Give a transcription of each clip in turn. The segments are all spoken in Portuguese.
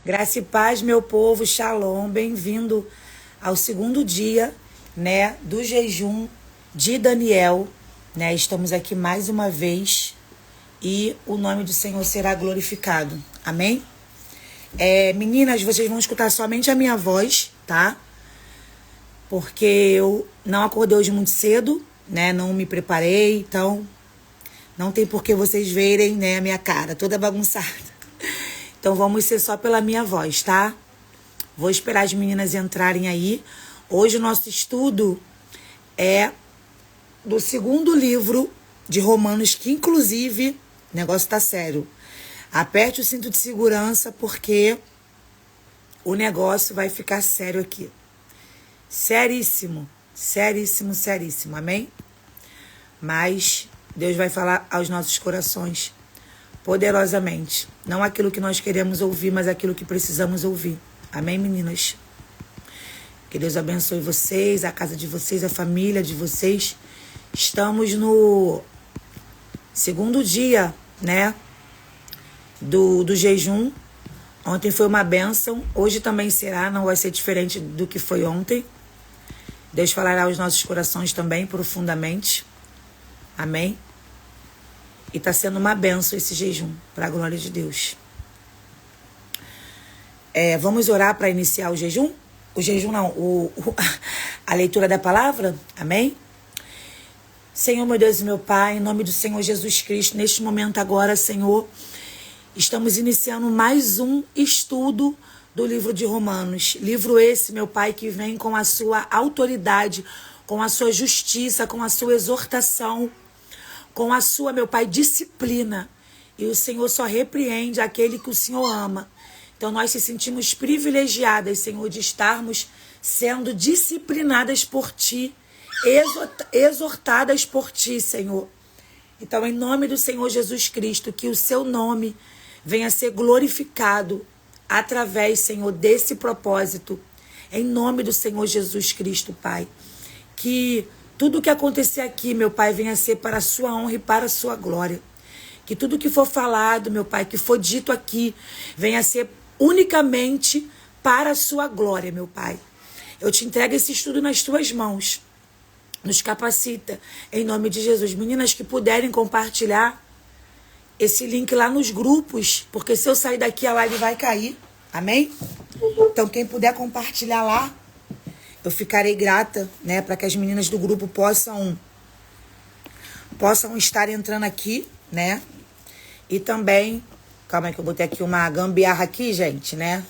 Graça e paz, meu povo, shalom, bem-vindo ao segundo dia, né, do jejum de Daniel, né? Estamos aqui mais uma vez e o nome do Senhor será glorificado. Amém? Meninas, vocês vão escutar somente a minha voz, tá? Porque eu não acordei hoje muito cedo, né? Não me preparei, então não tem por que vocês verem, né, a minha cara toda bagunçada. Então vamos ser só pela minha voz, tá? Vou esperar as meninas entrarem aí. Hoje o nosso estudo é do segundo livro de Romanos, que inclusive o negócio tá sério. Aperte o cinto de segurança porque o negócio vai ficar sério aqui. Seríssimo, seríssimo, seríssimo, amém? Mas Deus vai falar aos nossos corações poderosamente. Não aquilo que nós queremos ouvir, mas aquilo que precisamos ouvir. Amém, meninas? Que Deus abençoe vocês, a casa de vocês, a família de vocês. Estamos no segundo dia, né, do jejum. Ontem foi uma bênção, hoje também será, não vai ser diferente do que foi ontem. Deus falará aos nossos corações também, profundamente. Amém? E está sendo uma bênção esse jejum, para a glória de Deus. Vamos orar para iniciar o jejum? O jejum não, a leitura da palavra? Amém? Senhor, meu Deus e meu Pai, em nome do Senhor Jesus Cristo, neste momento agora, Senhor, estamos iniciando mais um estudo do livro de Romanos. Livro esse, meu Pai, que vem com a sua autoridade, com a sua justiça, com a sua exortação, com a sua, meu Pai, disciplina. E o Senhor só repreende aquele que o Senhor ama. Então nós se sentimos privilegiadas, Senhor, de estarmos sendo disciplinadas por Ti, exortadas por Ti, Senhor. Então, em nome do Senhor Jesus Cristo, que o Seu nome venha a ser glorificado através, Senhor, desse propósito. Em nome do Senhor Jesus Cristo, Pai. Que tudo o que acontecer aqui, meu Pai, venha a ser para a Sua honra e para a Sua glória. Que tudo que for falado, meu Pai, que for dito aqui, venha a ser unicamente para a Sua glória, meu Pai. Eu te entrego esse estudo nas Tuas mãos. Nos capacita, em nome de Jesus. Meninas que puderem compartilhar esse link lá nos grupos, porque se eu sair daqui a live vai cair. Amém? Então quem puder compartilhar lá, eu ficarei grata, né, para que as meninas do grupo possam estar entrando aqui, né? E também, calma aí que eu botei aqui uma gambiarra aqui, gente, né?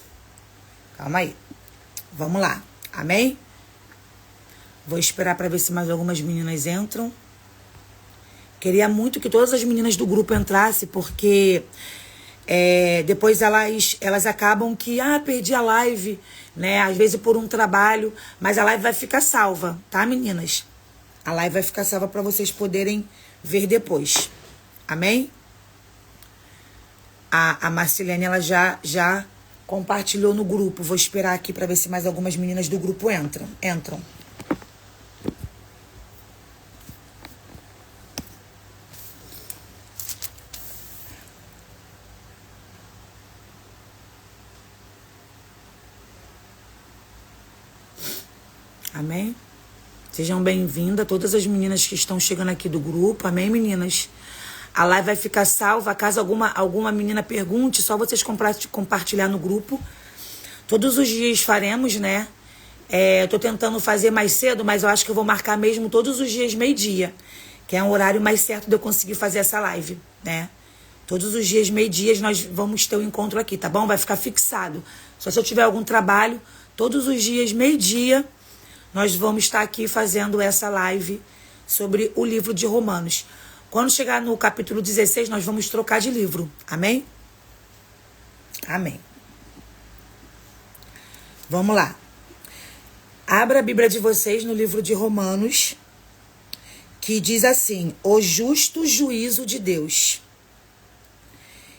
Calma aí. Vamos lá. Amém? Vou esperar para ver se mais algumas meninas entram. Queria muito que todas as meninas do grupo entrassem, porque depois elas acabam que, perdi a live, né? Às vezes por um trabalho, mas a live vai ficar salva, tá, meninas? A live vai ficar salva para vocês poderem ver depois. Amém? A Marcilene, ela já compartilhou no grupo. Vou esperar aqui para ver se mais algumas meninas do grupo entram. Amém? Sejam bem-vindas todas as meninas que estão chegando aqui do grupo. Amém, meninas? A live vai ficar salva. Caso alguma menina pergunte, só vocês compartilhar no grupo. Todos os dias faremos, né? Eu tô tentando fazer mais cedo, mas eu acho que eu vou marcar mesmo todos os dias meio-dia, que é um horário mais certo de eu conseguir fazer essa live, né? Todos os dias meio-dia nós vamos ter um encontro aqui, tá bom? Vai ficar fixado. Só se eu tiver algum trabalho, todos os dias meio-dia nós vamos estar aqui fazendo essa live sobre o livro de Romanos. Quando chegar no capítulo 16, nós vamos trocar de livro. Amém? Amém. Vamos lá. Abra a Bíblia de vocês no livro de Romanos, que diz assim: o justo juízo de Deus.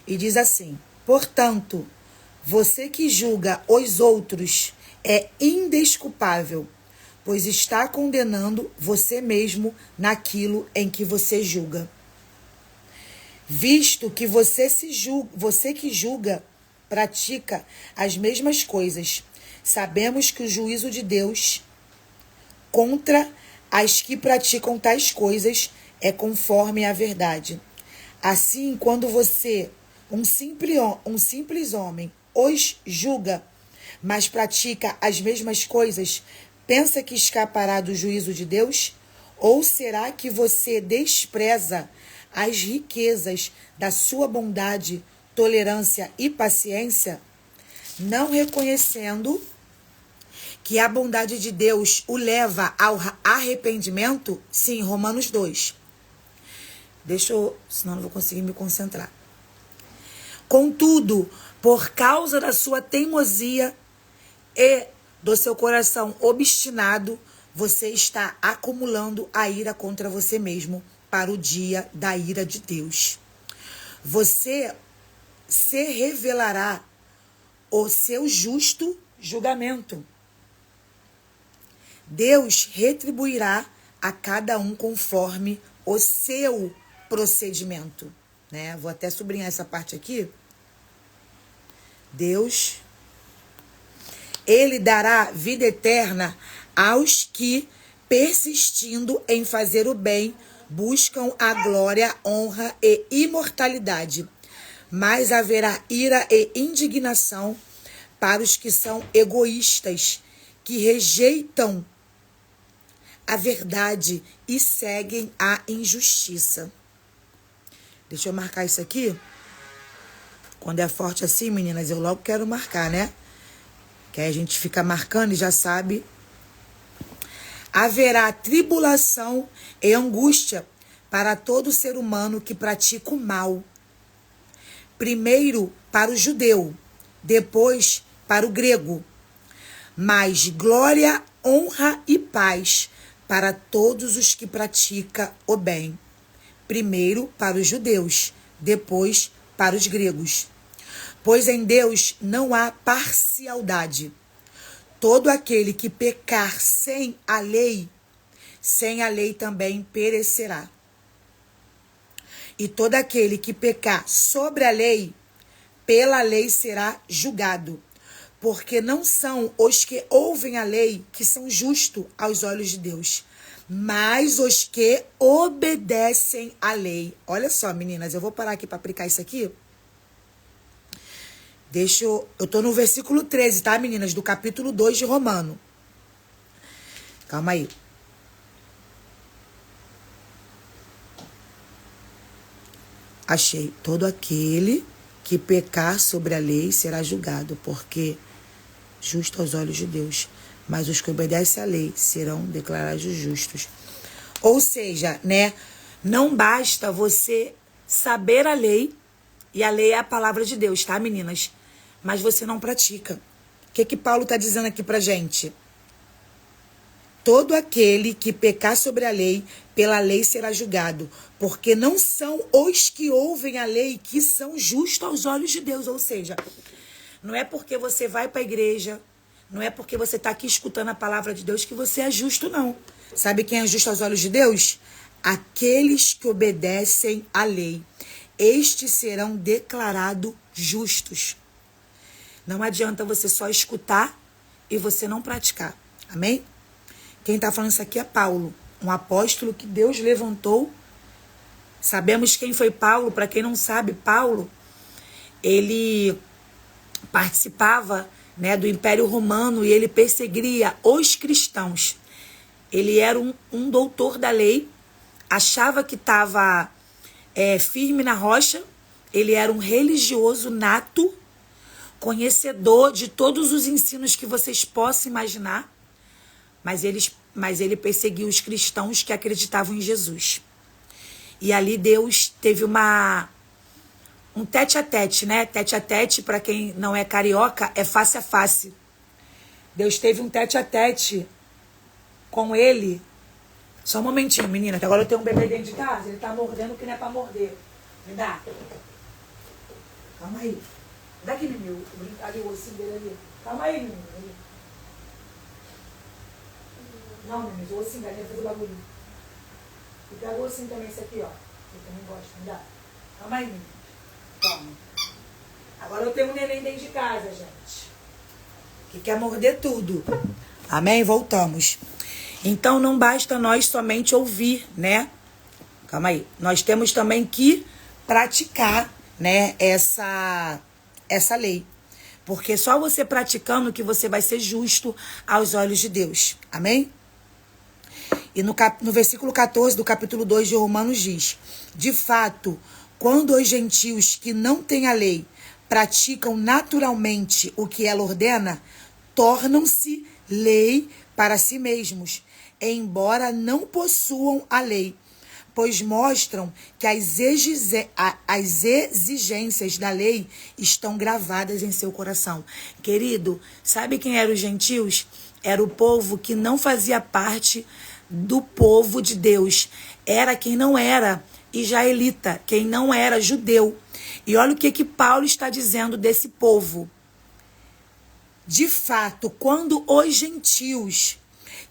E diz assim: portanto, você que julga os outros é indesculpável, pois está condenando você mesmo naquilo em que você julga. Visto que você que julga pratica as mesmas coisas, sabemos que o juízo de Deus contra as que praticam tais coisas é conforme a verdade. Assim, quando você, um simples homem, os julga, mas pratica as mesmas coisas, pensa que escapará do juízo de Deus? Ou será que você despreza as riquezas da sua bondade, tolerância e paciência, não reconhecendo que a bondade de Deus o leva ao arrependimento? Sim, Romanos 2. Senão não vou conseguir me concentrar. Contudo, por causa da sua teimosia e do seu coração obstinado, você está acumulando a ira contra você mesmo para o dia da ira de Deus. Você se revelará o seu justo julgamento. Deus retribuirá a cada um conforme o seu procedimento, né? Vou até sublinhar essa parte aqui. Deus, Ele dará vida eterna aos que, persistindo em fazer o bem, buscam a glória, honra e imortalidade. Mas haverá ira e indignação para os que são egoístas, que rejeitam a verdade e seguem a injustiça. Deixa eu marcar isso aqui. Quando é forte assim, meninas, eu logo quero marcar, né? Que aí a gente fica marcando e já sabe. Haverá tribulação e angústia para todo ser humano que pratica o mal. Primeiro para o judeu, depois para o grego. Mas glória, honra e paz para todos os que praticam o bem. Primeiro para os judeus, depois para os gregos. Pois em Deus não há parcialidade. Todo aquele que pecar sem a lei também perecerá. E todo aquele que pecar sobre a lei, pela lei será julgado. Porque não são os que ouvem a lei que são justos aos olhos de Deus, mas os que obedecem à lei. Olha só, meninas, eu vou parar aqui para aplicar isso aqui. Eu tô no versículo 13, tá, meninas? Do capítulo 2 de Romano. Calma aí. Achei. Todo aquele que pecar sobre a lei será julgado, porque justo aos olhos de Deus. Mas os que obedecem à lei serão declarados justos. Ou seja, né? Não basta você saber a lei, e a lei é a palavra de Deus, tá, meninas? Mas você não pratica. O que Paulo está dizendo aqui pra gente? Todo aquele que pecar sobre a lei, pela lei será julgado. Porque não são os que ouvem a lei que são justos aos olhos de Deus. Ou seja, não é porque você vai para a igreja, não é porque você está aqui escutando a palavra de Deus que você é justo, não. Sabe quem é justo aos olhos de Deus? Aqueles que obedecem à lei. Estes serão declarados justos. Não adianta você só escutar e você não praticar. Amém? Quem está falando isso aqui é Paulo, um apóstolo que Deus levantou. Sabemos quem foi Paulo. Para quem não sabe, Paulo, ele participava, né, do Império Romano e ele perseguia os cristãos. Ele era um doutor da lei, achava que estava firme na rocha. Ele era um religioso nato, conhecedor de todos os ensinos que vocês possam imaginar, mas ele perseguiu os cristãos que acreditavam em Jesus. E ali Deus teve um tete a tete, né? Tete a tete, para quem não é carioca, é face a face. Deus teve um tete a tete com ele. Só um momentinho, menina, que agora eu tenho um bebê dentro de casa, ele tá mordendo o que não é pra morder. Me dá. Calma aí. Dá aqui, menino, ali o ossinho dele ali. Calma aí, menino. Não, menino, o ossinho dele, fazer bagulho. E pega o ossinho também, esse aqui, ó. Eu também gosto, me dá. Calma aí, menino. Toma. Agora eu tenho um neném dentro de casa, gente, que quer morder tudo. Amém? Voltamos. Então não basta nós somente ouvir, né? Calma aí. Nós temos também que praticar, né, essa lei. Porque só você praticando que você vai ser justo aos olhos de Deus. Amém? E no versículo 14 do capítulo 2 de Romanos diz: de fato, quando os gentios que não têm a lei praticam naturalmente o que ela ordena, tornam-se lei para si mesmos, embora não possuam a lei, pois mostram que as exigências da lei estão gravadas em seu coração. Querido, sabe quem eram os gentios? Era o povo que não fazia parte do povo de Deus. Era quem não era israelita, quem não era judeu. E olha o que Paulo está dizendo desse povo. De fato, quando os gentios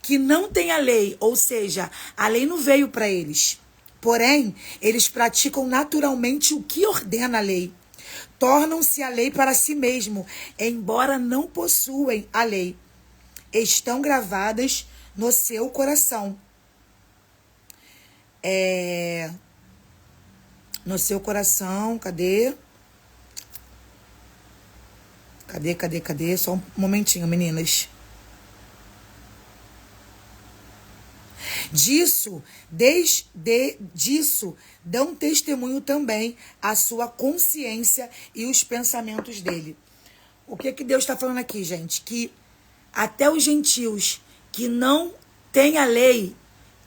que não têm a lei, ou seja, a lei não veio para eles, porém, eles praticam naturalmente o que ordena a lei, tornam-se a lei para si mesmo, embora não possuem a lei, estão gravadas no seu coração. No seu coração, cadê? Cadê? Só um momentinho, meninas. Disso dão testemunho também a sua consciência e os pensamentos dele. O que Deus está falando aqui, gente? Que até os gentios que não têm a lei,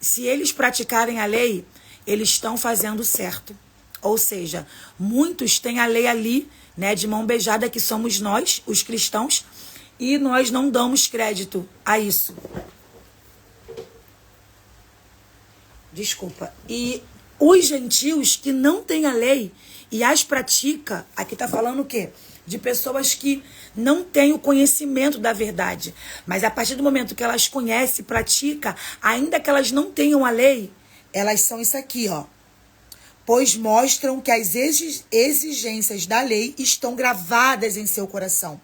se eles praticarem a lei, eles estão fazendo certo. Ou seja, muitos têm a lei ali, né, de mão beijada, que somos nós, os cristãos, e nós não damos crédito a isso. Desculpa. E os gentios que não têm a lei e as pratica, aqui está falando o quê? De pessoas que não têm o conhecimento da verdade. Mas a partir do momento que elas conhecem e praticam, ainda que elas não tenham a lei, elas são isso aqui, ó. Pois mostram que as exigências da lei estão gravadas em seu coração.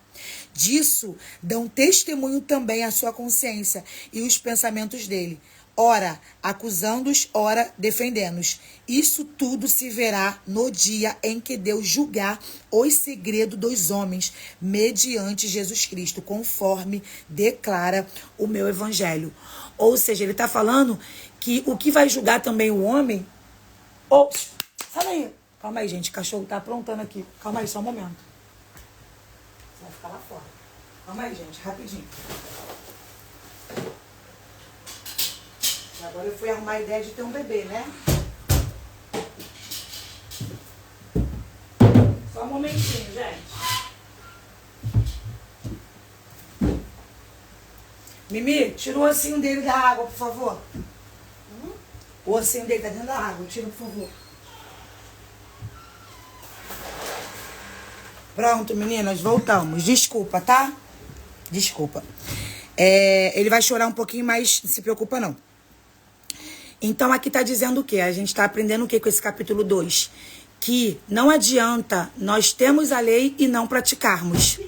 Disso dão testemunho também a sua consciência e os pensamentos dele. Ora acusando-os, ora defendendo-os. Isso tudo se verá no dia em que Deus julgar os segredos dos homens, mediante Jesus Cristo, conforme declara o meu evangelho. Ou seja, ele está falando que o que vai julgar também o homem... Oh, sai daí. Calma aí, gente. O cachorro tá aprontando aqui. Calma aí, só um momento. Você vai ficar lá fora. Calma aí, gente. Rapidinho. Agora eu fui arrumar a ideia de ter um bebê, né? Só um momentinho, gente. Mimi, tira o ossinho dele da água, por favor. O ossinho dele tá dentro da água. Tira, por favor. Pronto, meninas, voltamos. Desculpa, tá? Desculpa. Ele vai chorar um pouquinho, mas não se preocupa, não. Então, aqui tá dizendo o quê? A gente tá aprendendo o quê com esse capítulo 2? Que não adianta nós termos a lei e não praticarmos.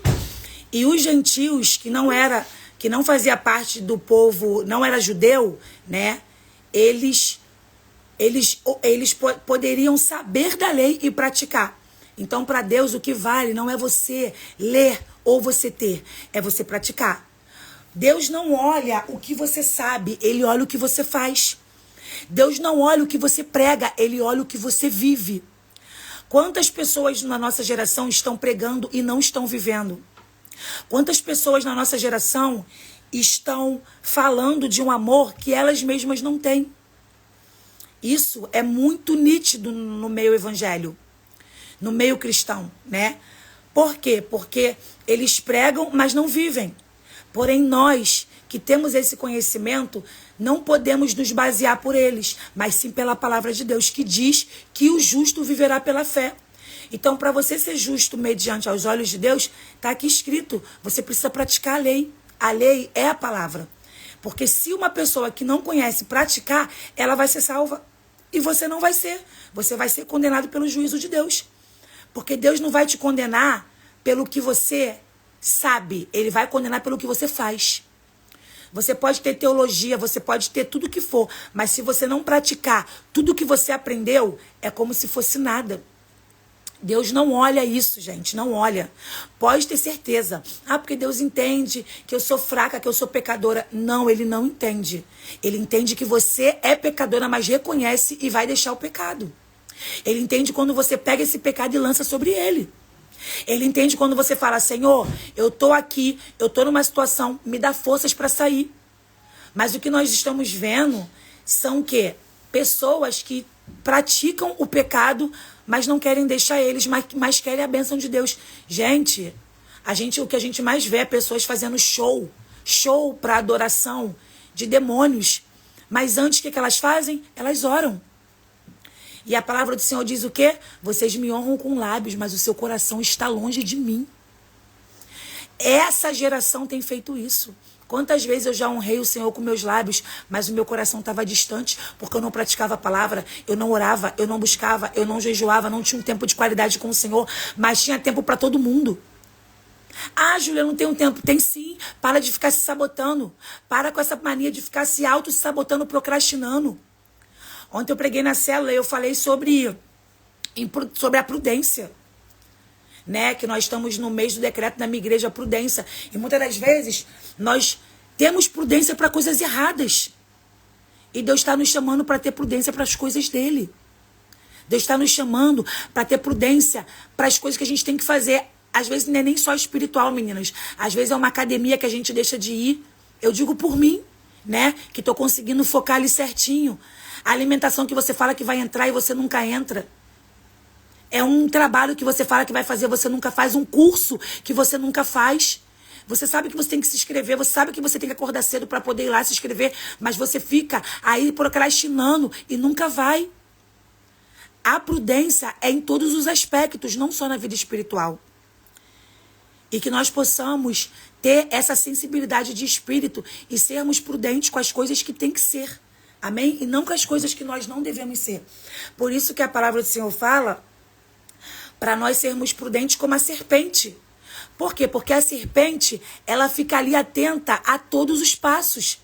E os gentios, que não fazia parte do povo, não era judeu, né? Eles poderiam saber da lei e praticar. Então, para Deus, o que vale não é você ler ou você ter, é você praticar. Deus não olha o que você sabe, Ele olha o que você faz. Deus não olha o que você prega, Ele olha o que você vive. Quantas pessoas na nossa geração estão pregando e não estão vivendo? Quantas pessoas na nossa geração estão falando de um amor que elas mesmas não têm? Isso é muito nítido no meio evangélico, no meio cristão, né? Por quê? Porque eles pregam, mas não vivem. Porém, nós que temos esse conhecimento, não podemos nos basear por eles, mas sim pela palavra de Deus, que diz que o justo viverá pela fé. Então, para você ser justo mediante aos olhos de Deus, está aqui escrito, você precisa praticar a lei. A lei é a palavra. Porque se uma pessoa que não conhece praticar, ela vai ser salva. E você não vai ser. Você vai ser condenado pelo juízo de Deus. Porque Deus não vai te condenar pelo que você sabe, ele vai condenar pelo que você faz. Você pode ter teologia, você pode ter tudo que for, mas se você não praticar tudo que você aprendeu, é como se fosse nada. Deus não olha isso, gente, não olha. Pode ter certeza. Ah, porque Deus entende que eu sou fraca, que eu sou pecadora. Não, ele não entende. Ele entende que você é pecadora, mas reconhece e vai deixar o pecado. Ele entende quando você pega esse pecado e lança sobre ele. Ele entende quando você fala, Senhor, eu tô aqui, eu tô numa situação, me dá forças para sair. Mas o que nós estamos vendo são o quê? Pessoas que praticam o pecado, mas não querem deixar eles, mas querem a bênção de Deus. Gente, o que a gente mais vê é pessoas fazendo show para adoração de demônios. Mas antes, o que elas fazem? Elas oram. E a palavra do Senhor diz o quê? Vocês me honram com lábios, mas o seu coração está longe de mim. Essa geração tem feito isso. Quantas vezes eu já honrei o Senhor com meus lábios, mas o meu coração estava distante, porque eu não praticava a palavra, eu não orava, eu não buscava, eu não jejuava, não tinha um tempo de qualidade com o Senhor, mas tinha tempo para todo mundo. Ah, Júlia, eu não tenho tempo. Tem sim. Para de ficar se sabotando. Para com essa mania de ficar se auto-sabotando, procrastinando. Ontem eu preguei na célula e eu falei sobre a prudência. Né? Que nós estamos no mês do decreto da minha igreja, a prudência. E muitas das vezes nós temos prudência para coisas erradas. E Deus está nos chamando para ter prudência para as coisas dele. Deus está nos chamando para ter prudência para as coisas que a gente tem que fazer. Às vezes não é nem só espiritual, meninas. Às vezes é uma academia que a gente deixa de ir. Eu digo por mim, né? Que estou conseguindo focar ali certinho. A alimentação que você fala que vai entrar e você nunca entra. É um trabalho que você fala que vai fazer, você nunca faz. Um curso que você nunca faz. Você sabe que você tem que se inscrever, você sabe que você tem que acordar cedo para poder ir lá se inscrever, mas você fica aí procrastinando e nunca vai. A prudência é em todos os aspectos, não só na vida espiritual. E que nós possamos ter essa sensibilidade de espírito e sermos prudentes com as coisas que tem que ser. Amém? E não com as coisas que nós não devemos ser. Por isso que a palavra do Senhor fala para nós sermos prudentes como a serpente. Por quê? Porque a serpente, ela fica ali atenta a todos os passos.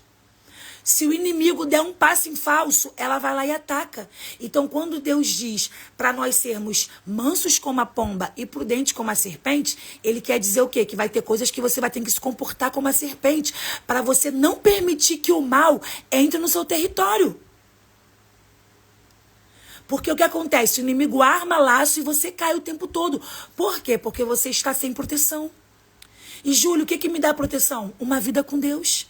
Se o inimigo der um passo em falso, ela vai lá e ataca. Então, quando Deus diz para nós sermos mansos como a pomba e prudentes como a serpente, ele quer dizer o quê? Que vai ter coisas que você vai ter que se comportar como a serpente, para você não permitir que o mal entre no seu território. Porque o que acontece? O inimigo arma laço e você cai o tempo todo. Por quê? Porque você está sem proteção. E, Júlio, o que me dá proteção? Uma vida com Deus.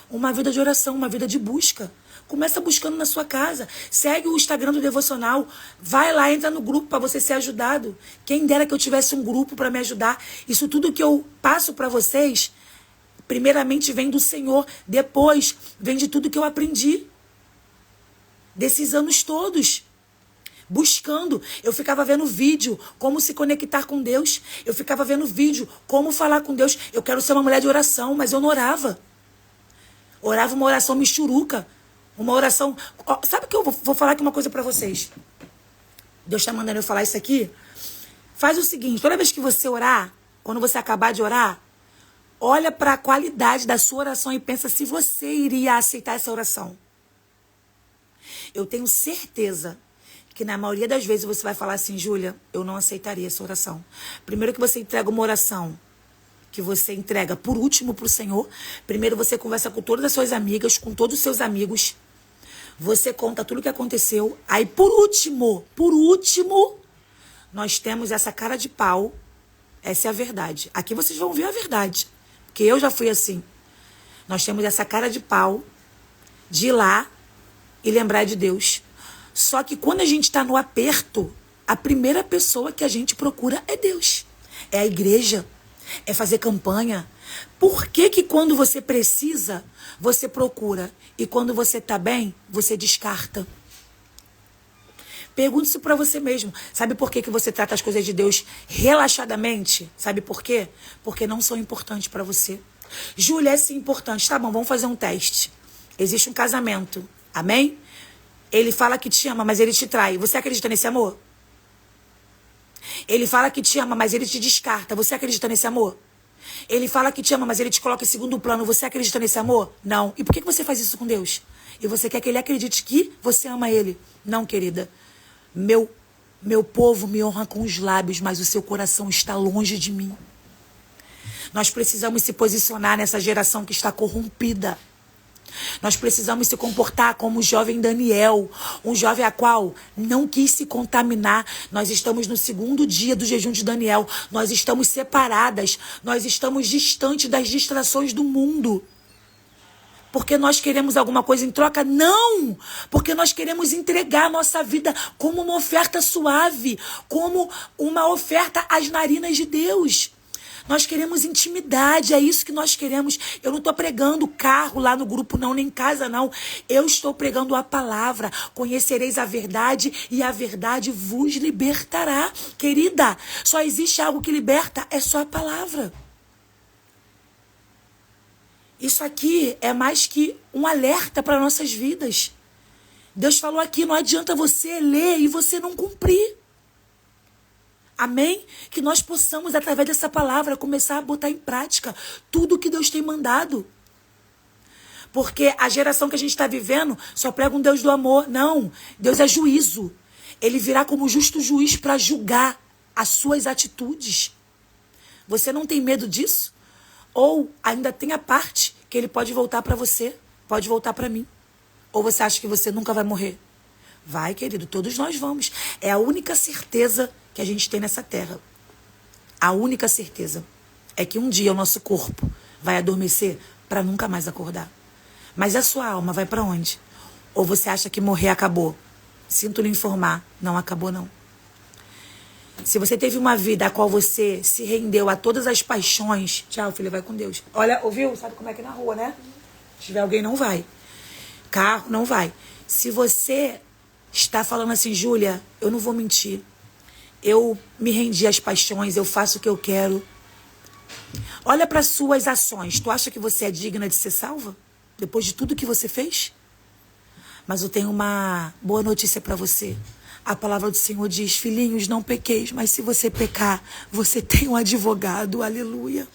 Uma vida de oração, uma vida de busca. Começa buscando na sua casa. Segue o Instagram do Devocional. Vai lá, entra no grupo para você ser ajudado. Quem dera que eu tivesse um grupo para me ajudar. Isso tudo que eu passo para vocês, primeiramente vem do Senhor. Depois vem de tudo que eu aprendi. Desses anos todos. Buscando. Eu ficava vendo vídeo, como se conectar com Deus. Eu ficava vendo vídeo, como falar com Deus. Eu quero ser uma mulher de oração, mas eu não orava. Orava uma oração michuruca. Uma oração... Sabe que eu vou falar aqui uma coisa pra vocês? Deus está mandando eu falar isso aqui. Faz o seguinte, toda vez que você orar, quando você acabar de orar, olha para a qualidade da sua oração e pensa se você iria aceitar essa oração. Eu tenho certeza que na maioria das vezes você vai falar assim, Júlia, eu não aceitaria essa oração. Primeiro que você entrega uma oração que você entrega por último para o Senhor. Primeiro você conversa com todas as suas amigas, com todos os seus amigos. Você conta tudo o que aconteceu. Aí por último, nós temos essa cara de pau. Essa é a verdade. Aqui vocês vão ver a verdade. Porque eu já fui assim. Nós temos essa cara de pau de ir lá e lembrar de Deus. Só que quando a gente está no aperto, a primeira pessoa que a gente procura é Deus. É a igreja. É fazer campanha. Por que que quando você precisa, você procura? E quando você está bem, você descarta? Pergunte isso para você mesmo. Sabe por que que você trata as coisas de Deus relaxadamente? Sabe por quê? Porque não são importantes para você. Júlia, é sim importante. Tá bom, vamos fazer um teste. Existe um casamento. Amém? Ele fala que te ama, mas ele te trai. Você acredita nesse amor? Ele fala que te ama, mas ele te descarta. Você acredita nesse amor? Ele fala que te ama, mas ele te coloca em segundo plano. Você acredita nesse amor? Não. E por que você faz isso com Deus? E você quer que ele acredite que você ama ele? Não, querida. Meu povo me honra com os lábios, mas o seu coração está longe de mim. Nós precisamos se posicionar nessa geração que está corrompida. Nós precisamos se comportar como o jovem Daniel, um jovem a qual não quis se contaminar. Nós estamos no segundo dia do jejum de Daniel. Nós estamos separadas, nós estamos distantes das distrações do mundo. Porque nós queremos alguma coisa em troca? Não! Porque nós queremos entregar a nossa vida como uma oferta suave, como uma oferta às narinas de Deus. Nós queremos intimidade, é isso que nós queremos. Eu não estou pregando carro lá no grupo não, nem casa não. Eu estou pregando a palavra. Conhecereis a verdade e a verdade vos libertará. Querida, só existe algo que liberta, é só a palavra. Isso aqui é mais que um alerta para nossas vidas. Deus falou aqui, não adianta você ler e você não cumprir. Amém? Que nós possamos, através dessa palavra, começar a botar em prática tudo o que Deus tem mandado. Porque a geração que a gente está vivendo só prega um Deus do amor. Não, Deus é juízo. Ele virá como justo juiz para julgar as suas atitudes. Você não tem medo disso? Ou ainda tem a parte que ele pode voltar para você, pode voltar para mim. Ou você acha que você nunca vai morrer? Vai, querido, todos nós vamos. É a única certeza que a gente tem nessa terra. A única certeza é que um dia o nosso corpo vai adormecer para nunca mais acordar. Mas a sua alma vai para onde? Ou você acha que morrer acabou? Sinto lhe informar, não acabou não. Se você teve uma vida a qual você se rendeu a todas as paixões, tchau, filha, vai com Deus. Olha, ouviu? Sabe como é que é na rua, né? Se tiver alguém, não vai. Carro, não vai. Se você está falando assim, Júlia, eu não vou mentir. Eu me rendi às paixões, eu faço o que eu quero. Olha para as suas ações. Tu acha que você é digna de ser salva? Depois de tudo que você fez? Mas eu tenho uma boa notícia para você. A palavra do Senhor diz, filhinhos, não pequeis, mas se você pecar, você tem um advogado, aleluia.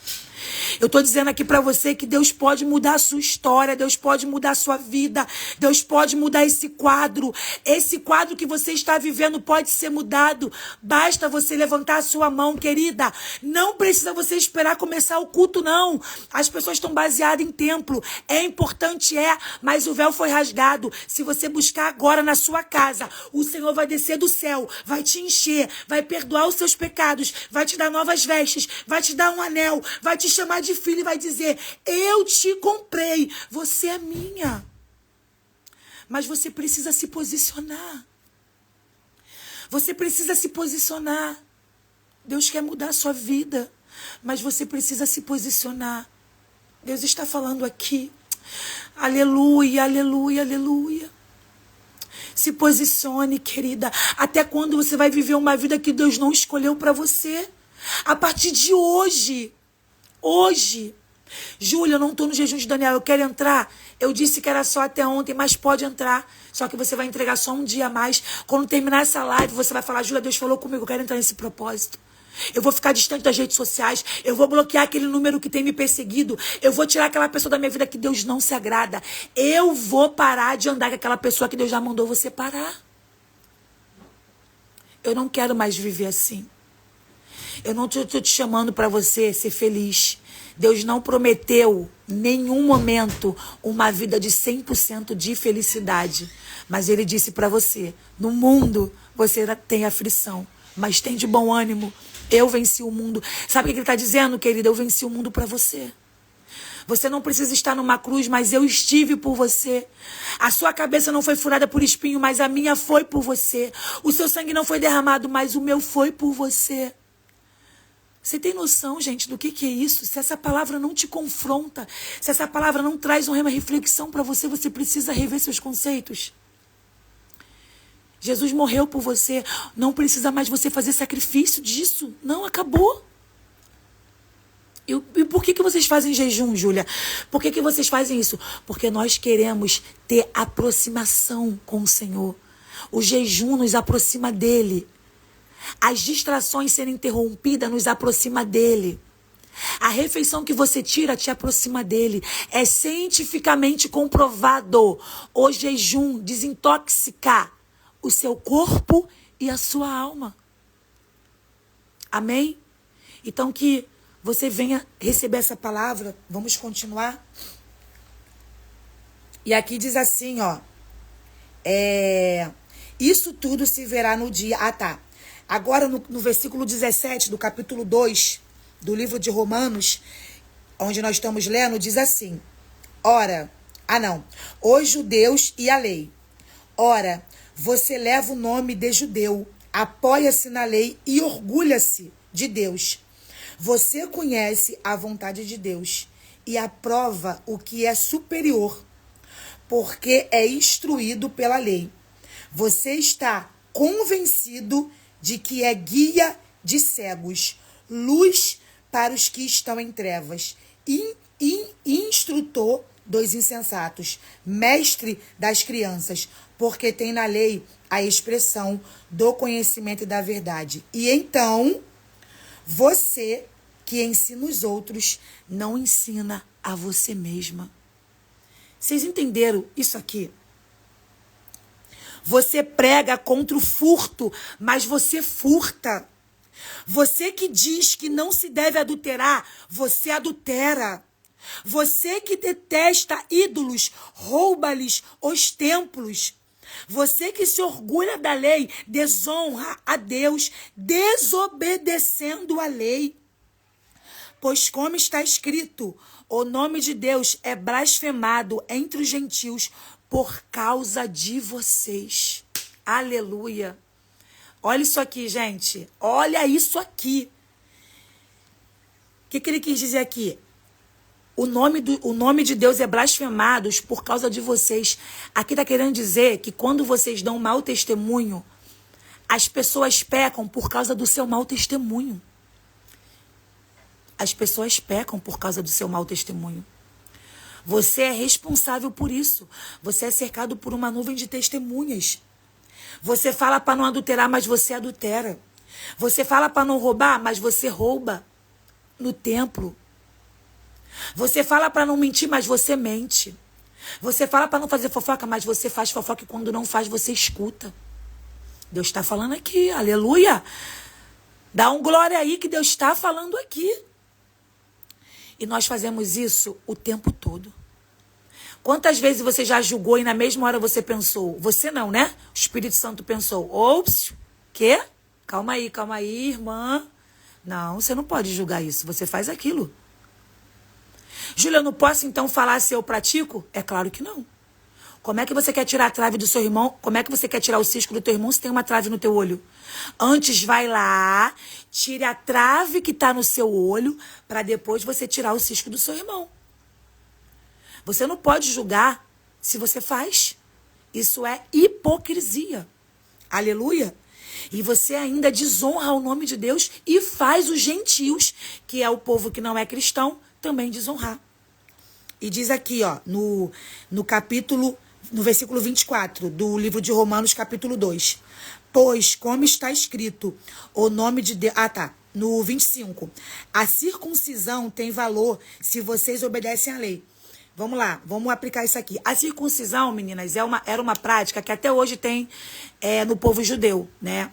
Eu estou dizendo aqui para você que Deus pode mudar a sua história, Deus pode mudar a sua vida, Deus pode mudar esse quadro. Esse quadro que você está vivendo pode ser mudado. Basta você levantar a sua mão, querida. Não precisa você esperar começar o culto, não. As pessoas estão baseadas em templo. É importante, mas o véu foi rasgado. Se você buscar agora na sua casa, o Senhor vai descer do céu, vai te encher, vai perdoar os seus pecados, vai te dar novas vestes, vai te dar um anel, vai te chamar de filho e vai dizer, eu te comprei, você é minha. Mas você precisa se posicionar. Você precisa se posicionar. Deus quer mudar a sua vida, mas você precisa se posicionar. Deus está falando aqui. Aleluia, aleluia, aleluia. Se posicione, querida. Até quando você vai viver uma vida que Deus não escolheu para você? A partir de hoje. Hoje. Júlia, eu não estou no jejum de Daniel, eu quero entrar. Eu disse que era só até ontem, mas pode entrar. Só que você vai entregar só um dia a mais. Quando terminar essa live, você vai falar, Júlia, Deus falou comigo, eu quero entrar nesse propósito. Eu vou ficar distante das redes sociais. Eu vou bloquear aquele número que tem me perseguido. Eu vou tirar aquela pessoa da minha vida que Deus não se agrada. Eu vou parar de andar com aquela pessoa que Deus já mandou você parar. Eu não quero mais viver assim. Eu não estou te chamando para você ser feliz. Deus não prometeu em nenhum momento uma vida de 100% de felicidade. Mas Ele disse para você, no mundo você tem aflição, mas tem de bom ânimo. Eu venci o mundo. Sabe o que Ele está dizendo, querida? Eu venci o mundo para você. Você não precisa estar numa cruz, mas eu estive por você. A sua cabeça não foi furada por espinho, mas a minha foi por você. O seu sangue não foi derramado, mas o meu foi por você. Você tem noção, gente, do que é isso? Se essa palavra não te confronta, se essa palavra não traz uma reflexão para você, você precisa rever seus conceitos. Jesus morreu por você, não precisa mais você fazer sacrifício disso. Não, acabou. E por que vocês fazem jejum, Júlia? Por que vocês fazem isso? Porque nós queremos ter aproximação com o Senhor. O jejum nos aproxima dele. as distrações serem interrompidas nos aproxima dele. A refeição que você tira te aproxima dele. É cientificamente comprovado o jejum desintoxicar o seu corpo e a sua alma. Amém? Então que você venha receber essa palavra. Vamos continuar. E aqui diz assim, ó. Isso tudo se verá no dia... Ah, tá. Agora no versículo 17 do capítulo 2 do livro de Romanos, onde nós estamos lendo, diz assim. Os judeus e a lei. Ora, você leva o nome de judeu, apoia-se na lei e orgulha-se de Deus. Você conhece a vontade de Deus e aprova o que é superior, porque é instruído pela lei. Você está convencido de que é guia de cegos, luz para os que estão em trevas, instrutor dos insensatos, mestre das crianças, porque tem na lei a expressão do conhecimento e da verdade. E então, você que ensina os outros, não ensina a você mesma. Vocês entenderam isso aqui? Você prega contra o furto, mas você furta. Você que diz que não se deve adulterar, você adultera. Você que detesta ídolos, rouba-lhes os templos. Você que se orgulha da lei, desonra a Deus, desobedecendo a lei. Pois como está escrito, o nome de Deus é blasfemado entre os gentios por causa de vocês. Aleluia. Olha isso aqui, gente. Olha isso aqui. O que ele quis dizer aqui? O nome de Deus é blasfemado por causa de vocês. Aqui está querendo dizer que quando vocês dão mau testemunho, as pessoas pecam por causa do seu mau testemunho. As pessoas pecam por causa do seu mau testemunho. Você é responsável por isso. Você é cercado por uma nuvem de testemunhas. Você fala para não adulterar, mas você adultera. Você fala para não roubar, mas você rouba no templo. Você fala para não mentir, mas você mente. Você fala para não fazer fofoca, mas você faz fofoca e quando não faz, você escuta. Deus está falando aqui, aleluia. Dá um glória aí que Deus está falando aqui. E nós fazemos isso o tempo todo. Quantas vezes você já julgou e na mesma hora você pensou? Você não, né? O Espírito Santo pensou. Ops, quê? Calma aí, irmã. Não, você não pode julgar isso. Você faz aquilo. Júlia, eu não posso então falar se eu pratico? É claro que não. Como é que você quer tirar a trave do seu irmão? Como é que você quer tirar o cisco do teu irmão se tem uma trave no teu olho? Antes vai lá, tire a trave que está no seu olho, para depois você tirar o cisco do seu irmão. Você não pode julgar se você faz. Isso é hipocrisia. Aleluia. E você ainda desonra o nome de Deus e faz os gentios, que é o povo que não é cristão, também desonrar. E diz aqui, ó, no versículo 24 do livro de Romanos, capítulo 2. Pois, como está escrito, o nome de Deus... No 25. A circuncisão tem valor se vocês obedecem à lei. Vamos lá, vamos aplicar isso aqui. A circuncisão, meninas, era uma prática que até hoje tem no povo judeu, né?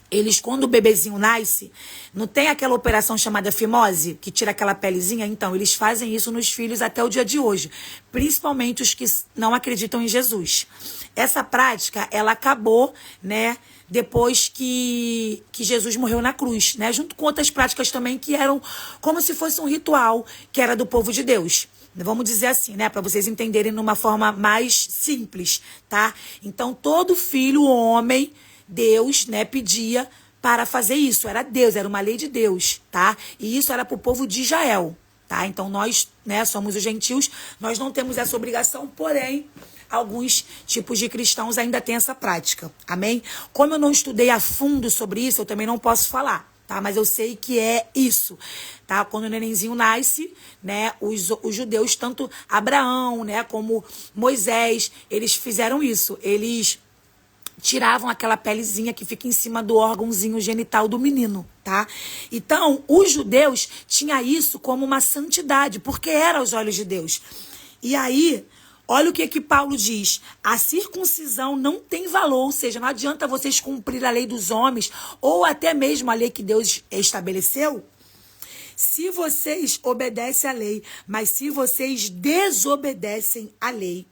Eles, quando o bebezinho nasce, não tem aquela operação chamada fimose, que tira aquela pelezinha? Então, eles fazem isso nos filhos até o dia de hoje. Principalmente os que não acreditam em Jesus. Essa prática, ela acabou, né, depois que Jesus morreu na cruz, né? Junto com outras práticas também que eram como se fosse um ritual que era do povo de Deus. Vamos dizer assim, né? Para vocês entenderem de uma forma mais simples, tá? Então, todo filho, homem... Deus, né, pedia para fazer isso. Era Deus, era uma lei de Deus, tá? E isso era para o povo de Israel, tá? Então nós, né, somos os gentios, nós não temos essa obrigação, porém, alguns tipos de cristãos ainda têm essa prática, amém? Como eu não estudei a fundo sobre isso, eu também não posso falar, tá? Mas eu sei que é isso, tá? Quando o nenenzinho nasce, né, os judeus, tanto Abraão, né, como Moisés, eles fizeram isso, eles tiravam aquela pelezinha que fica em cima do órgãozinho genital do menino, tá? Então, os judeus tinham isso como uma santidade, porque era aos olhos de Deus. E aí, olha o que Paulo diz. A circuncisão não tem valor, ou seja, não adianta vocês cumprir a lei dos homens, ou até mesmo a lei que Deus estabeleceu, se vocês obedecem à lei, mas se vocês desobedecem à lei,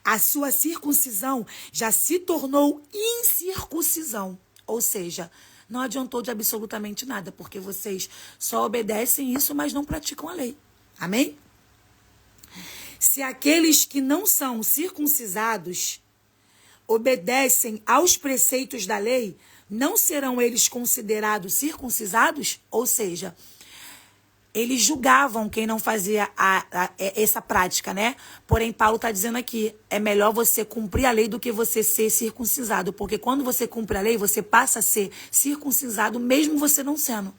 a sua circuncisão já se tornou incircuncisão. Ou seja, não adiantou de absolutamente nada, porque vocês só obedecem isso, mas não praticam a lei. Amém? Se aqueles que não são circuncisados obedecem aos preceitos da lei, não serão eles considerados circuncisados? Ou seja, eles julgavam quem não fazia essa prática, né? Porém, Paulo está dizendo aqui, é melhor você cumprir a lei do que você ser circuncisado. Porque quando você cumpre a lei, você passa a ser circuncisado, mesmo você não sendo.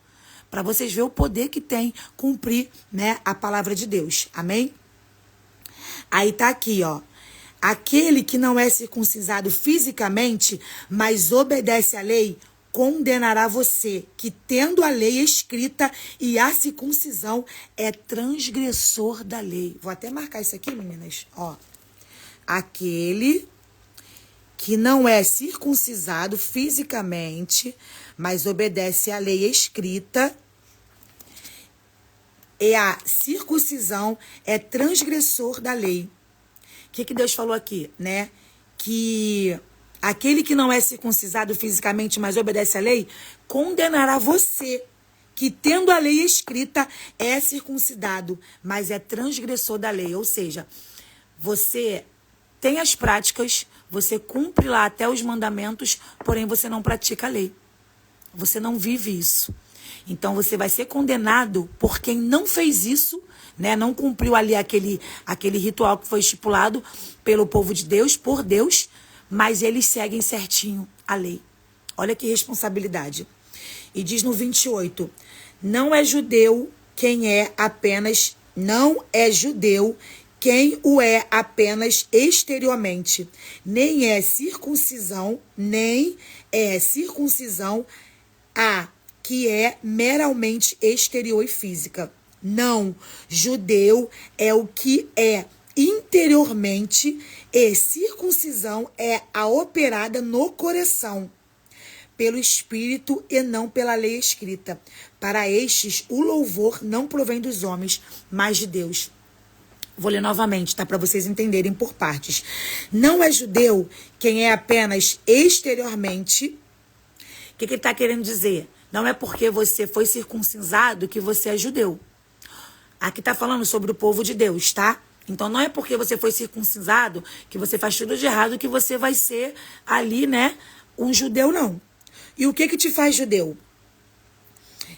Para vocês verem o poder que tem cumprir, né, a palavra de Deus. Amém? Aí tá aqui, ó. Aquele que não é circuncisado fisicamente, mas obedece à lei, condenará você, que tendo a lei escrita e a circuncisão é transgressor da lei. Vou até marcar isso aqui, meninas. Ó. Aquele que não é circuncisado fisicamente, mas obedece à lei escrita e a circuncisão é transgressor da lei. O que Deus falou aqui, né? Que aquele que não é circuncisado fisicamente, mas obedece à lei, condenará você, que tendo a lei escrita, é circuncidado, mas é transgressor da lei. Ou seja, você tem as práticas, você cumpre lá até os mandamentos, porém você não pratica a lei. Você não vive isso. Então você vai ser condenado por quem não fez isso, né? Não cumpriu ali aquele ritual que foi estipulado pelo povo de Deus, por Deus, mas eles seguem certinho a lei. Olha que responsabilidade. E diz no 28, não é judeu quem o é apenas exteriormente, nem é circuncisão a que é meramente exterior e física. Não, judeu é o que é interiormente, e circuncisão é a operada no coração, pelo Espírito e não pela lei escrita. Para estes, o louvor não provém dos homens, mas de Deus. Vou ler novamente, tá? Para vocês entenderem por partes. Não é judeu quem é apenas exteriormente. O que ele está querendo dizer? Não é porque você foi circuncisado que você é judeu. Aqui está falando sobre o povo de Deus, tá? Então não é porque você foi circuncisado que você faz tudo de errado que você vai ser ali, né, um judeu, não. E o que te faz judeu?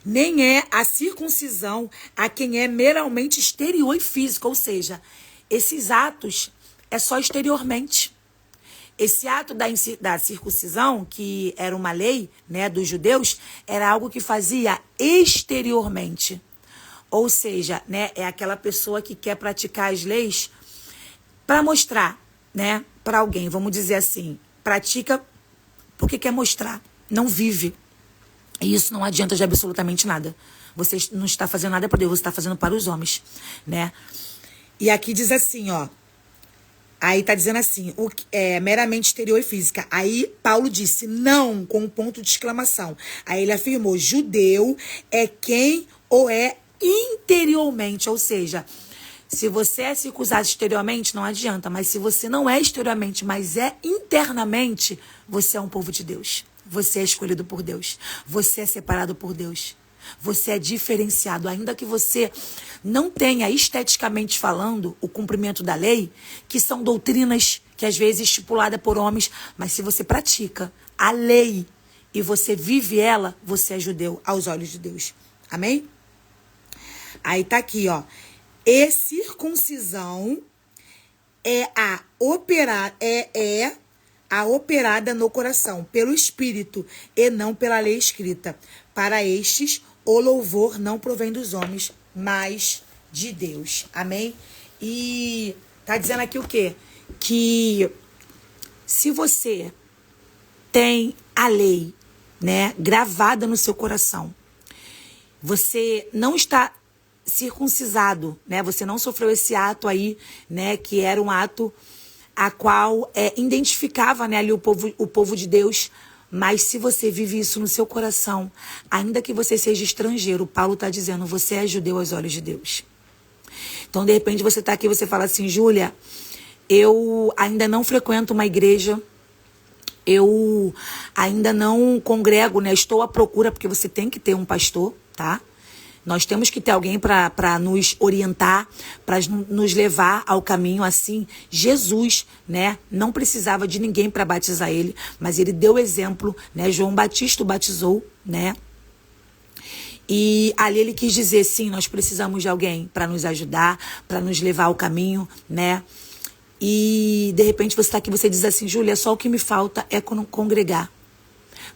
Nem é a circuncisão a quem é meramente exterior e físico, ou seja, esses atos é só exteriormente. Esse ato da circuncisão, que era uma lei, né, dos judeus, era algo que fazia exteriormente. Ou seja, né, é aquela pessoa que quer praticar as leis para mostrar, né, para alguém, vamos dizer assim, pratica porque quer mostrar, não vive. E isso não adianta de absolutamente nada. Você não está fazendo nada para Deus, você está fazendo para os homens, né? E aqui diz assim, ó. Aí tá dizendo assim, meramente exterior e física. Aí Paulo disse, não, com um ponto de exclamação. Aí ele afirmou, judeu é quem o é interiormente, ou seja, se você é circuncisado exteriormente, não adianta, mas se você não é exteriormente, mas é internamente, você é um povo de Deus. Você é escolhido por Deus. Você é separado por Deus. Você é diferenciado, ainda que você não tenha, esteticamente falando, o cumprimento da lei, que são doutrinas que às vezes estipuladas por homens, mas se você pratica a lei e você vive ela, você é judeu aos olhos de Deus. Amém? Aí tá aqui, ó. E circuncisão é a operada no coração, pelo Espírito, e não pela lei escrita. Para estes, o louvor não provém dos homens, mas de Deus. Amém? E tá dizendo aqui o quê? Que se você tem a lei, né, gravada no seu coração. Você não está circuncisado, né? Você não sofreu esse ato aí, né? Que era um ato a qual identificava, né, ali o povo de Deus. Mas se você vive isso no seu coração, ainda que você seja estrangeiro, Paulo está dizendo, você é judeu aos olhos de Deus. Então, de repente, você está aqui e você fala assim, Júlia, eu ainda não frequento uma igreja, eu ainda não congrego, né? Estou à procura, porque você tem que ter um pastor, tá? Nós temos que ter alguém para nos orientar, para nos levar ao caminho assim. Jesus, né, não precisava de ninguém para batizar ele, mas ele deu exemplo, né? João Batista o batizou, né? E ali ele quis dizer, sim, nós precisamos de alguém para nos ajudar, para nos levar ao caminho, né? E de repente você está aqui, você diz assim, Júlia, só o que me falta é congregar,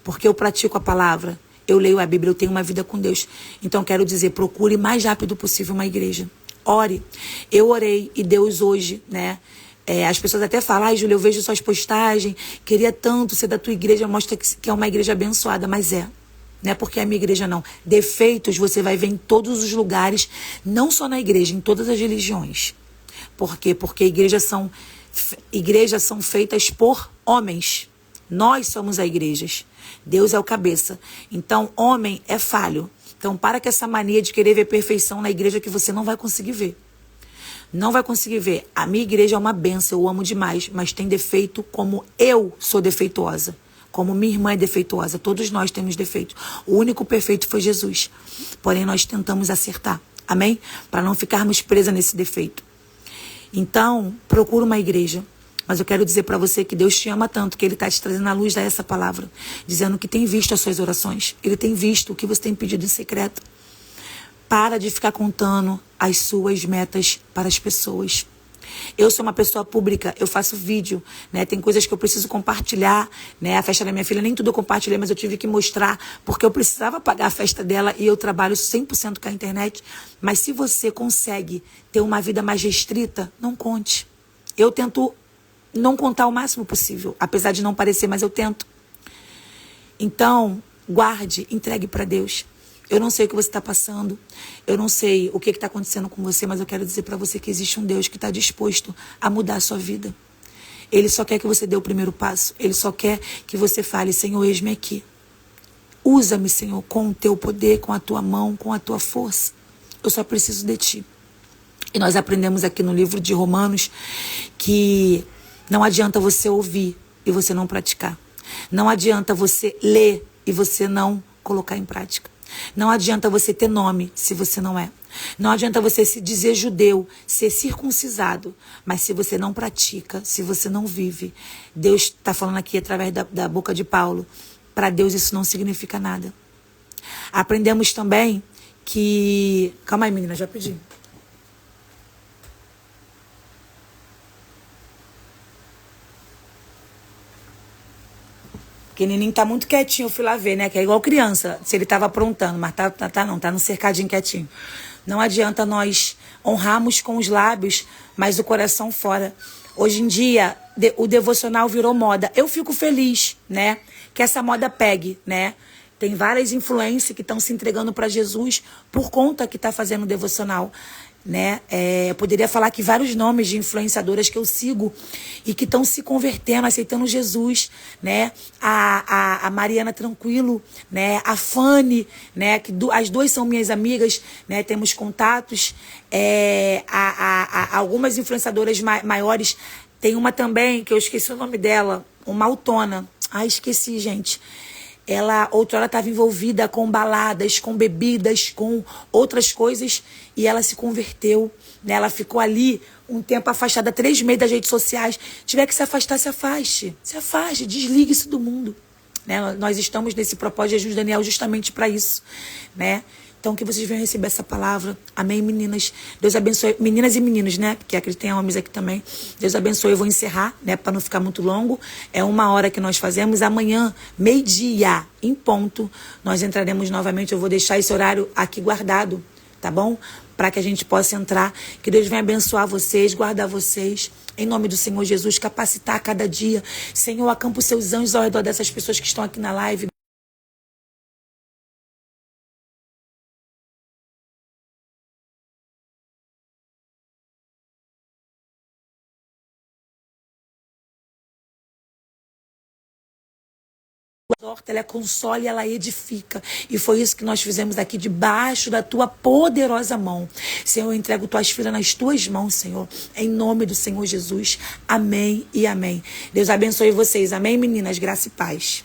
porque eu pratico a palavra. Eu leio a Bíblia, eu tenho uma vida com Deus. Então, quero dizer, procure o mais rápido possível uma igreja. Ore. Eu orei e Deus hoje, né? As pessoas até falam, ai, Júlia, eu vejo suas postagens, queria tanto ser da tua igreja, mostra que é uma igreja abençoada, mas não é porque é a minha igreja, não. Defeitos você vai ver em todos os lugares, não só na igreja, em todas as religiões. Por quê? Porque igrejas são feitas por homens. Nós somos as igrejas. Deus é o cabeça. Então, homem é falho. Então, para com essa mania de querer ver perfeição na igreja que você não vai conseguir ver. Não vai conseguir ver. A minha igreja é uma bênção, eu amo demais, mas tem defeito como eu sou defeituosa. Como minha irmã é defeituosa. Todos nós temos defeito. O único perfeito foi Jesus. Porém, nós tentamos acertar. Amém? Para não ficarmos presas nesse defeito. Então, procura uma igreja. Mas eu quero dizer para você que Deus te ama tanto, que Ele está te trazendo à luz dessa palavra, dizendo que tem visto as suas orações. Ele tem visto o que você tem pedido em secreto. Para de ficar contando as suas metas para as pessoas. Eu sou uma pessoa pública, eu faço vídeo, né? Tem coisas que eu preciso compartilhar, né? A festa da minha filha, nem tudo eu compartilhei, mas eu tive que mostrar, porque eu precisava pagar a festa dela e eu trabalho 100% com a internet. Mas se você consegue ter uma vida mais restrita, não conte. Eu tento não contar o máximo possível, apesar de não parecer, mas eu tento. Então, guarde, entregue para Deus. Eu não sei o que você está passando, eu não sei o que está acontecendo com você, mas eu quero dizer para você que existe um Deus que está disposto a mudar a sua vida. Ele só quer que você dê o primeiro passo, Ele só quer que você fale, Senhor, eis-me aqui. Usa-me, Senhor, com o teu poder, com a tua mão, com a tua força. Eu só preciso de ti. E nós aprendemos aqui no livro de Romanos que não adianta você ouvir e você não praticar. Não adianta você ler e você não colocar em prática. Não adianta você ter nome se você não é. Não adianta você se dizer judeu, ser circuncisado, mas se você não pratica, se você não vive. Deus está falando aqui através da boca de Paulo. Para Deus isso não significa nada. Aprendemos também que... Calma aí, menina, já pedi. O pequenininho tá muito quietinho, eu fui lá ver, né? Que é igual criança, se ele tava aprontando, mas tá no cercadinho quietinho. Não adianta nós honrarmos com os lábios, mas o coração fora. Hoje em dia, o devocional virou moda. Eu fico feliz, né? Que essa moda pegue, né? Tem várias influências que estão se entregando para Jesus por conta que tá fazendo devocional. Né? Eu poderia falar que vários nomes de influenciadoras que eu sigo e que estão se convertendo, aceitando Jesus, né? A Mariana Tranquilo, né? A Fanny, né? Que as duas são minhas amigas, né? Temos contatos. Algumas influenciadoras maiores. Tem uma também que eu esqueci o nome dela, uma autona. Esqueci, gente. Ela outrora estava envolvida com baladas, com bebidas, com outras coisas, e ela se converteu, né? Ela ficou ali um tempo afastada, 3 meses das redes sociais. Tiver que se afastar, se afaste. Se afaste, desligue isso do mundo. Né? Nós estamos nesse propósito de Jesus Daniel justamente para isso, né? Então, que vocês venham receber essa palavra. Amém, meninas? Deus abençoe. Meninas e meninos, né? Porque acredito que tem homens aqui também. Deus abençoe. Eu vou encerrar, né? Para não ficar muito longo. É 1 hora que nós fazemos. Amanhã, meio-dia, em ponto, nós entraremos novamente. Eu vou deixar esse horário aqui guardado, tá bom? para que a gente possa entrar. Que Deus venha abençoar vocês, guardar vocês. Em nome do Senhor Jesus, capacitar a cada dia. Senhor, acampa os seus anjos ao redor dessas pessoas que estão aqui na live. Ela consola e ela edifica. E foi isso que nós fizemos aqui, debaixo da tua poderosa mão. Senhor, eu entrego tuas filhas nas tuas mãos, Senhor. Em nome do Senhor Jesus. Amém e amém. Deus abençoe vocês. Amém, meninas? Graça e paz.